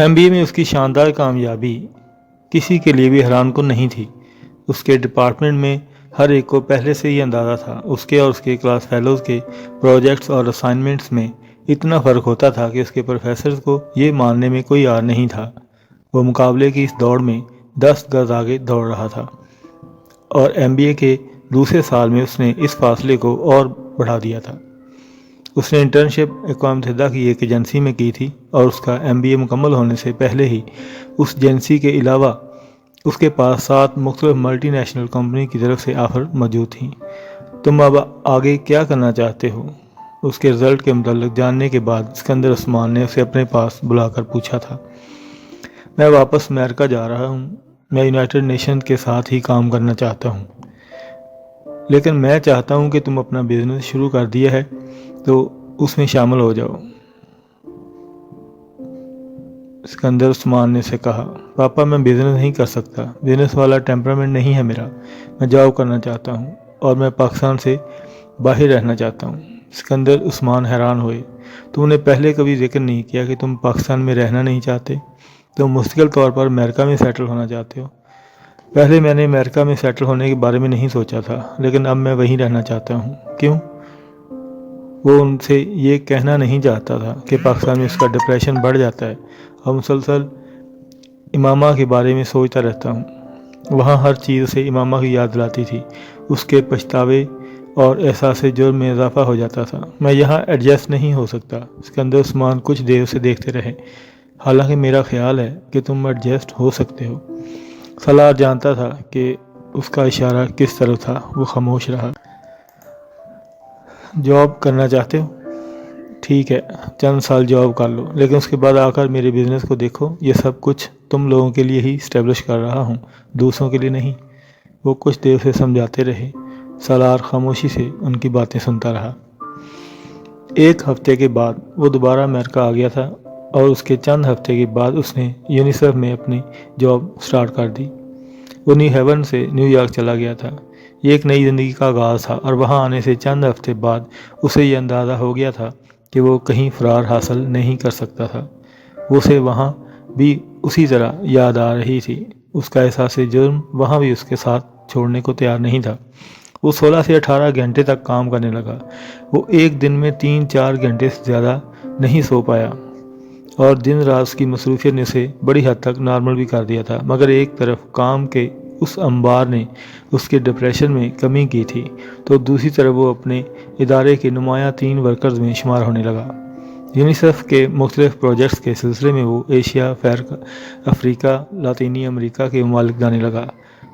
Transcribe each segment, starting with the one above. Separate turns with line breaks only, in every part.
MBA میں اس کی شاندار کامیابی کسی کے لیے بھی حیران کن نہیں تھی۔ اس کے ڈپارٹمنٹ میں ہر ایک کو پہلے سے ہی اندازہ تھا۔ اس کے اور اس کے کلاس فیلوز کے پروجیکٹس اور اسائنمنٹس میں اتنا فرق ہوتا تھا کہ اس کے پروفیسرز کو یہ ماننے میں کوئی عار نہیں تھا۔ وہ مقابلے کی اس دوڑ میں 10 گز آگے دوڑ رہا تھا، اور MBA کے دوسرے سال میں اس نے اس فاصلے کو اور بڑھا دیا تھا۔ اس نے انٹرنشپ اقوام متحدہ کی ایک ایجنسی میں کی تھی، اور اس کا MBA مکمل ہونے سے پہلے ہی اس ایجنسی کے علاوہ اس کے پاس 7 مختلف ملٹی نیشنل کمپنی کی طرف سے آفر موجود تھیں۔ تم اب آگے کیا کرنا چاہتے ہو؟ اس کے رزلٹ کے متعلق جاننے کے بعد اسکندر عثمان نے اسے اپنے پاس بلا کر پوچھا تھا۔ میں واپس امریکہ جا رہا ہوں۔ میں یونائٹڈ نیشن کے ساتھ ہی کام کرنا چاہتا ہوں، لیکن میں چاہتا ہوں کہ تم اپنا بزنس شروع کر دیا ہے تو اس میں شامل ہو جاؤ۔ اسکندر عثمان نے اسے کہا، پاپا میں بزنس نہیں کر سکتا، بزنس والا ٹیمپرامنٹ نہیں ہے میرا۔ میں جاب کرنا چاہتا ہوں، اور میں پاکستان سے باہر رہنا چاہتا ہوں۔ اسکندر عثمان حیران ہوئے، تم نے پہلے کبھی ذکر نہیں کیا کہ تم پاکستان میں رہنا نہیں چاہتے، تم مستقل طور پر امریکہ میں سیٹل ہونا چاہتے ہو۔ پہلے میں نے امریکہ میں سیٹل ہونے کے بارے میں نہیں سوچا تھا، لیکن اب میں وہیں رہنا چاہتا ہوں۔ کیوں؟ وہ ان سے یہ کہنا نہیں چاہتا تھا کہ پاکستان میں اس کا ڈپریشن بڑھ جاتا ہے، اور مسلسل امامہ کے بارے میں سوچتا رہتا ہوں۔ وہاں ہر چیز اسے امامہ کی یاد دلاتی تھی۔ اس کے پچھتاوے اور احساس جرم میں اضافہ ہو جاتا تھا۔ میں یہاں ایڈجسٹ نہیں ہو سکتا۔ اسکندر عثمان کچھ دیر اسے دیکھتے رہے۔ حالانکہ میرا خیال ہے کہ تم ایڈجسٹ ہو سکتے ہو۔ سالار جانتا تھا کہ اس کا اشارہ کس طرف تھا۔ وہ خاموش رہا۔ جاب کرنا چاہتے ہو؟ ٹھیک ہے، چند سال جاب کر لو، لیکن اس کے بعد آ کر میرے بزنس کو دیکھو۔ یہ سب کچھ تم لوگوں کے لیے ہی اسٹیبلش کر رہا ہوں، دوسروں کے لیے نہیں۔ وہ کچھ دیر سے سمجھاتے رہے۔ سالار خاموشی سے ان کی باتیں سنتا رہا۔ ایک ہفتے کے بعد وہ دوبارہ امریکہ آ گیا تھا، اور اس کے چند ہفتے کے بعد اس نے یونیسیف میں اپنی جاب سٹارٹ کر دی۔ وہ نیو ہیون سے نیو یارک چلا گیا تھا۔ یہ ایک نئی زندگی کا آغاز تھا، اور وہاں آنے سے چند ہفتے بعد اسے یہ اندازہ ہو گیا تھا کہ وہ کہیں فرار حاصل نہیں کر سکتا تھا۔ وہ اسے وہاں بھی اسی طرح یاد آ رہی تھی۔ اس کا احساس جرم وہاں بھی اس کے ساتھ چھوڑنے کو تیار نہیں تھا۔ وہ 16 سے 18 گھنٹے تک کام کرنے لگا۔ وہ ایک دن میں 3-4 گھنٹے سے زیادہ نہیں سو پایا، اور دن رات اس کی مصروفیت نے اسے بڑی حد تک نارمل بھی کر دیا تھا۔ مگر ایک طرف کام کے اس انبار نے اس کے ڈپریشن میں کمی کی تھی، تو دوسری طرف وہ اپنے ادارے کے نمایاں ترین ورکرز میں شمار ہونے لگا۔ یونیسیف کے مختلف پروجیکٹس کے سلسلے میں وہ ایشیا، افریقہ، لاطینی امریکہ کے ممالک جانے لگا۔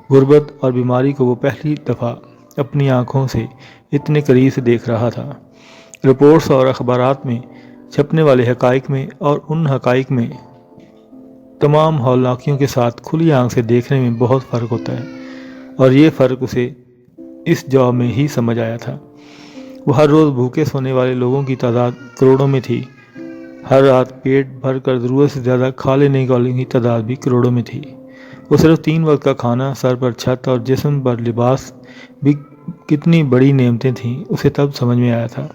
غربت اور بیماری کو وہ پہلی دفعہ اپنی آنکھوں سے اتنے قریب سے دیکھ رہا تھا۔ رپورٹس اور اخبارات میں چھپنے والے حقائق میں اور ان حقائق میں تمام ہولناکیوں کے ساتھ کھلی آنکھ سے دیکھنے میں بہت فرق ہوتا ہے، اور یہ فرق اسے اس جاب میں ہی سمجھ آیا تھا۔ وہ ہر روز بھوکے سونے والے لوگوں کی تعداد کروڑوں میں تھی۔ ہر رات پیٹ بھر کر ضرورت سے زیادہ کھا لینے والوں کی تعداد بھی کروڑوں میں تھی۔ وہ صرف 3 وقت کا کھانا، سر پر چھت اور جسم پر لباس بھی کتنی بڑی نعمتیں تھیں، اسے تب سمجھ میں آیا تھا۔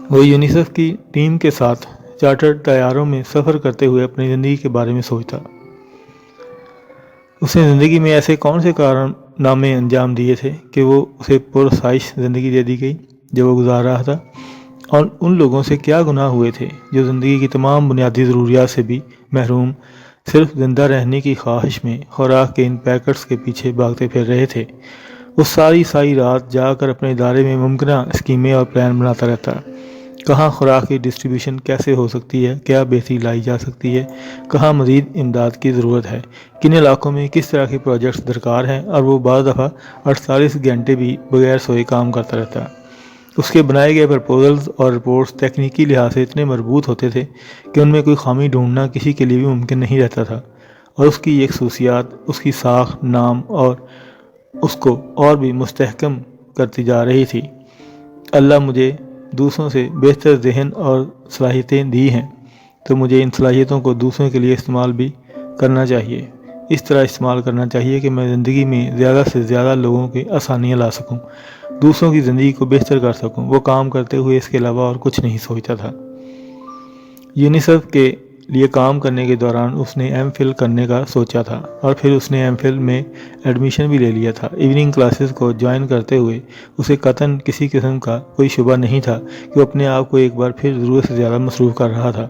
وہ یونیسیف کی ٹیم کے ساتھ چارٹرڈ طیاروں میں سفر کرتے ہوئے اپنی زندگی کے بارے میں سوچتا۔ اس نے زندگی میں ایسے کون سے کارنامے انجام دیے تھے کہ وہ اسے پرآسائش زندگی دے دی گئی جو وہ گزار رہا تھا، اور ان لوگوں سے کیا گناہ ہوئے تھے جو زندگی کی تمام بنیادی ضروریات سے بھی محروم، صرف زندہ رہنے کی خواہش میں خوراک کے ان پیکٹس کے پیچھے بھاگتے پھر رہے تھے۔ وہ ساری رات جا کر اپنے ادارے میں ممکنہ اسکیمیں اور پلان بناتا رہتا۔ کہاں خوراک کی ڈسٹریبیوشن کیسے ہو سکتی ہے، کیا بہتری لائی جا سکتی ہے، کہاں مزید امداد کی ضرورت ہے، کن علاقوں میں کس طرح کے پروجیکٹس درکار ہیں، اور وہ بعض دفعہ 48 گھنٹے بھی بغیر سوئے کام کرتا رہتا۔ اس کے بنائے گئے پرپوزلز اور رپورٹس تکنیکی لحاظ سے اتنے مربوط ہوتے تھے کہ ان میں کوئی خامی ڈھونڈنا کسی کے لیے بھی ممکن نہیں رہتا تھا، اور اس کی یہ خصوصیات اس کی ساکھ، نام اور اس کو اور بھی مستحکم کرتی جا رہی تھی۔ اللہ مجھے دوسروں سے بہتر ذہن اور صلاحیتیں دی ہیں، تو مجھے ان صلاحیتوں کو دوسروں کے لیے استعمال بھی کرنا چاہیے، اس طرح استعمال کرنا چاہیے کہ میں زندگی میں زیادہ سے زیادہ لوگوں کی آسانیاں لا سکوں، دوسروں کی زندگی کو بہتر کر سکوں۔ وہ کام کرتے ہوئے اس کے علاوہ اور کچھ نہیں سوچتا تھا۔ یونیسیف کے لیے کام کرنے کے دوران اس نے ایم فل کرنے کا سوچا تھا، اور پھر اس نے ایم فل میں ایڈمیشن بھی لے لیا تھا۔ ایوننگ کلاسز کو جوائن کرتے ہوئے اسے قطعاً کسی قسم کا کوئی شبہ نہیں تھا کہ وہ اپنے آپ کو ایک بار پھر ضرورت سے زیادہ مصروف کر رہا تھا،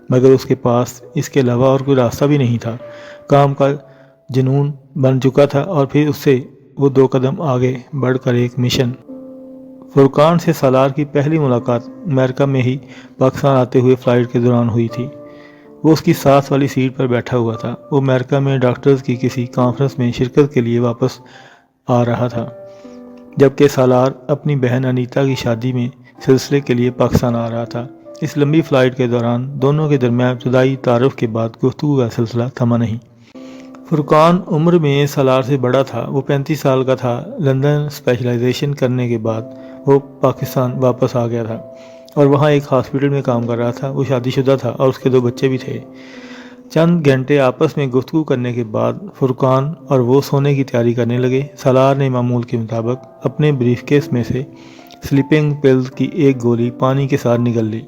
مگر اس کے پاس اس کے علاوہ اور کوئی راستہ بھی نہیں تھا۔ کام کا جنون بن چکا تھا، اور پھر اس سے وہ 2 قدم آگے بڑھ کر ایک مشن۔ فرقان سے سالار کی پہلی ملاقات امریکہ میں ہی پاکستان آتے ہوئے فلائٹ کے دوران ہوئی تھی۔ وہ اس کی ساتھ والی سیٹ پر بیٹھا ہوا تھا۔ وہ امریکہ میں ڈاکٹرز کی کسی کانفرنس میں شرکت کے لیے واپس آ رہا تھا، جبکہ سالار اپنی بہن انیتا کی شادی میں سلسلے کے لیے پاکستان آ رہا تھا۔ اس لمبی فلائٹ کے دوران دونوں کے درمیان ابتدائی تعارف کے بعد گفتگو کا سلسلہ تھما نہیں۔ فرقان عمر میں سالار سے بڑا تھا۔ وہ 35 سال کا تھا۔ لندن اسپیشلائزیشن کرنے کے بعد وہ پاکستان واپس آ گیا تھا اور وہاں ایک ہاسپٹل میں کام کر رہا تھا۔ وہ شادی شدہ تھا اور اس کے 2 بچے بھی تھے۔ چند گھنٹے آپس میں گفتگو کرنے کے بعد فرقان اور وہ سونے کی تیاری کرنے لگے۔ سالار نے معمول کے مطابق اپنے بریف کیس میں سے سلیپنگ پلز کی ایک گولی پانی کے ساتھ نگل لی۔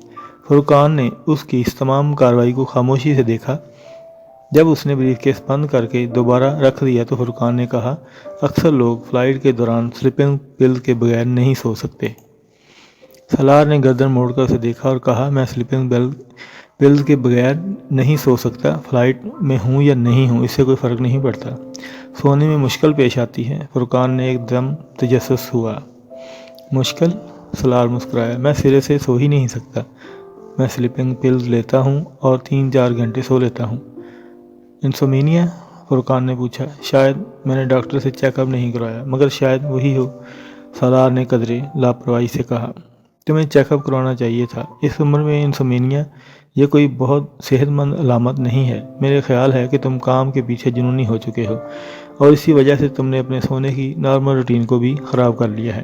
فرقان نے اس کی اس تمام کارروائی کو خاموشی سے دیکھا۔ جب اس نے بریف کیس بند کر کے دوبارہ رکھ دیا تو فرقان نے کہا، اکثر لوگ فلائٹ کے دوران سلیپنگ پلز کے بغیر نہیں سو سکتے۔ سالار نے گردن موڑ کر اسے دیکھا اور کہا، میں سلیپنگ پلز کے بغیر نہیں سو سکتا۔ فلائٹ میں ہوں یا نہیں ہوں اس سے کوئی فرق نہیں پڑتا، سونے میں مشکل پیش آتی ہے۔ فرقان نے ایک دم تجسس ہوا۔ مشکل؟ سالار مسکرایا، میں سرے سے سو ہی نہیں سکتا۔ میں سلیپنگ پلز لیتا ہوں اور 3-4 گھنٹے سو لیتا ہوں۔ انسومینیا؟ فرقان نے پوچھا۔ شاید، میں نے ڈاکٹر سے چیک اپ نہیں کروایا، مگر شاید وہی ہو، سالار نے قدرے لاپرواہی سے کہا۔ تمہیں چیک اپ کروانا چاہیے تھا۔ اس عمر میں انسومینیا یہ کوئی بہت صحت مند علامت نہیں ہے۔ میرے خیال ہے کہ تم کام کے پیچھے جنونی ہو چکے ہو اور اسی وجہ سے تم نے اپنے سونے کی نارمل روٹین کو بھی خراب کر لیا ہے۔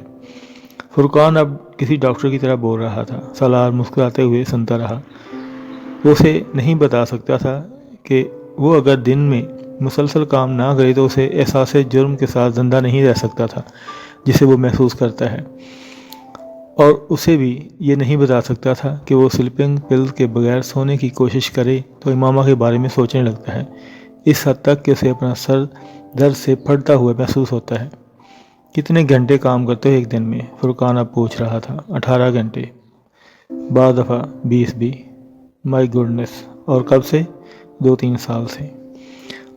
فرقان اب کسی ڈاکٹر کی طرح بول رہا تھا۔ سالار مسکراتے ہوئے سنتا رہا۔ وہ اسے نہیں بتا سکتا تھا کہ وہ اگر دن میں مسلسل کام نہ کرے تو اسے احساس جرم کے ساتھ زندہ نہیں رہ سکتا تھا جسے وہ محسوس کرتا ہے، اور اسے بھی یہ نہیں بتا سکتا تھا کہ وہ سلیپنگ پلز کے بغیر سونے کی کوشش کرے تو امامہ کے بارے میں سوچنے لگتا ہے، اس حد تک کہ اسے اپنا سر درد سے پھٹتا ہوا محسوس ہوتا ہے۔ کتنے گھنٹے کام کرتے ہو ایک دن میں؟ فرقان اب پوچھ رہا تھا۔ 18 گھنٹے، بعض دفعہ 20 بھی۔ مائی گوڈنس! اور کب سے؟ 2-3 سال سے۔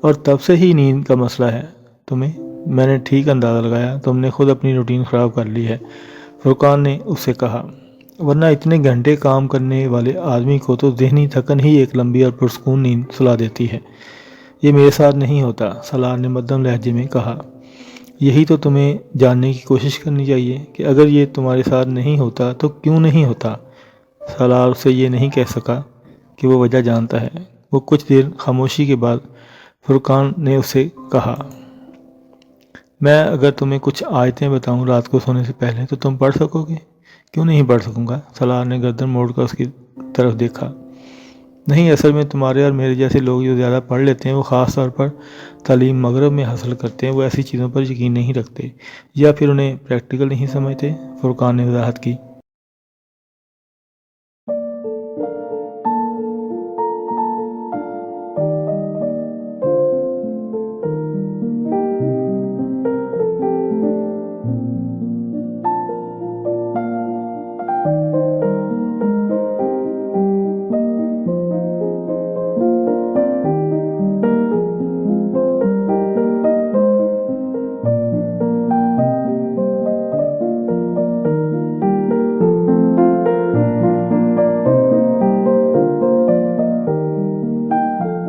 اور تب سے ہی نیند کا مسئلہ ہے تمہیں؟ میں نے ٹھیک اندازہ لگایا، تم نے خود اپنی روٹین خراب کر لی ہے، فرقان نے اس سے کہا۔ ورنہ اتنے گھنٹے کام کرنے والے آدمی کو تو ذہنی تھکن ہی ایک لمبی اور پرسکون نیند سلا دیتی ہے۔ یہ میرے ساتھ نہیں ہوتا، سالار نے مدھم لہجے میں کہا۔ یہی تو تمہیں جاننے کی کوشش کرنی چاہیے کہ اگر یہ تمہارے ساتھ نہیں ہوتا تو کیوں نہیں ہوتا؟ سالار اسے یہ نہیں کہہ سکا کہ وہ وجہ جانتا ہے۔ وہ کچھ دیر خاموشی کے بعد فرقان نے اسے کہا، میں اگر تمہیں کچھ آیتیں بتاؤں رات کو سونے سے پہلے تو تم پڑھ سکو گے؟ کیوں نہیں پڑھ سکوں گا؟ سالار نے گردن موڑ کر اس کی طرف دیکھا۔ نہیں، اصل میں تمہارے اور میرے جیسے لوگ جو زیادہ پڑھ لیتے ہیں وہ خاص طور پر تعلیم مغرب میں حاصل کرتے ہیں، وہ ایسی چیزوں پر یقین نہیں رکھتے یا پھر انہیں پریکٹیکل نہیں سمجھتے، فرقان نے وضاحت کی۔